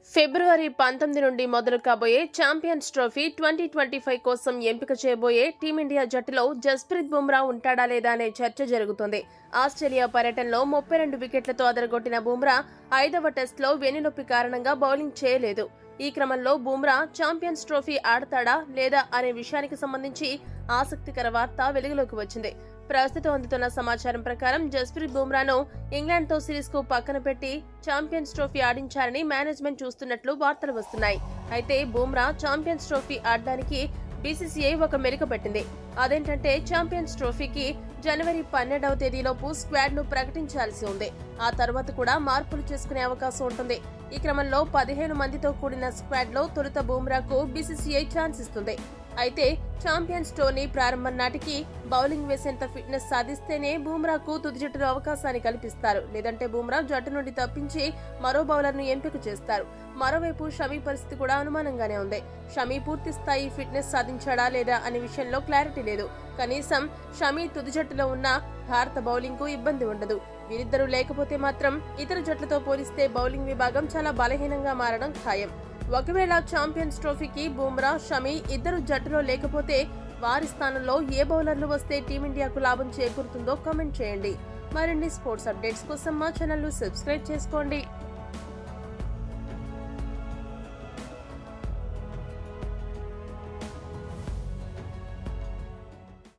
ఫిబ్రవరి 19 నుండి మొదలు కాబోయే ఛాంపియన్స్ ట్రోఫీ 2025 కోసం ఎంపిక చేయబోయే టీమిండియా జట్టులో జస్ప్రీత్ బుమ్రా ఉంటాడా లేదా అనే చర్చ జరుగుతుంది. ఆస్ట్రేలియా పర్యటనలో 32 వికెట్లతో అదరగొట్టిన బుమ్రా 5వ టెస్టులో వెన్నునొప్పి కారణంగా బౌలింగ్ చేయలేదు. ఈ క్రమంలో బుమ్రా ఛాంపియన్స్ ట్రోఫీ ఆడతాడా లేదా అనే విషయానికి సంబంధించి ఆసక్తికర వార్త వెలుగులోకి వచ్చింది. ప్రస్తుతం అందుతున్న సమాచారం ప్రకారం జస్ప్రీత్ బుమ్రాను ఇంగ్లాండ్తో సిరీస్ కు పక్కన పెట్టి ఛాంపియన్స్ ట్రోఫీ ఆడించాలని మేనేజ్మెంట్ చూస్తున్నట్లు వార్తలు వస్తున్నాయి. అయితే బుమ్రా ఛాంపియన్స్ ట్రోఫీ ఆడడానికి బీసీసీఐ ఒక మెలిక పెట్టింది. అదేంటంటే ఛాంపియన్స్ ట్రోఫీకి జనవరి 12వ తేదీలోపు స్క్వాడ్ ను ప్రకటించాల్సి ఉంది. ఆ తర్వాత కూడా మార్పులు చేసుకునే అవకాశం ఉంటుంది. ఈ క్రమంలో 15 మందితో కూడిన స్క్వాడ్ లో తొలుత బుమ్రాకు బీసీసీఐ ఛాన్స్ ఇస్తుంది. అయితే ఛాంపియన్స్ టోర్నీ ప్రారంభం నాటికి బౌలింగ్ వేసేంత ఫిట్నెస్ సాధిస్తేనే బుమ్రాకు తుది జట్టులో అవకాశాన్ని కల్పిస్తారు. లేదంటే బుమ్రా జట్టు నుండి తప్పించి మరో బౌలర్ ను ఎంపిక చేస్తారు. మరోవైపు షమీ పరిస్థితి కూడా అనుమానంగానే ఉంది. షమీ పూర్తి స్థాయి ఫిట్నెస్ సాధించాడా లేదా అనే విషయంలో క్లారిటీ లేదు. కనీసం షమీ తుది జట్టులో ఉన్న భారత బౌలింగ్ కు ఇబ్బంది ఉండదు. వీరిద్దరూ లేకపోతే మాత్రం ఇతర జట్లతో పోలిస్తే బౌలింగ్ విభాగం చాలా బలహీనంగా మారడం ఖాయం. ఒకవేళ ఛాంపియన్స్ ట్రోఫీకి బుమ్రా, షమీ ఇద్దరు జట్టులో లేకపోతే వారి స్థానంలో ఏ బౌలర్లు వస్తే టీమిండియాకు లాభం చేకూరుతుందో కామెంట్ చేయండి. మరిన్ని స్పోర్ట్స్ అప్డేట్స్ కోసం మా ఛానల్ ను సబ్స్క్రైబ్ చేసుకోండి.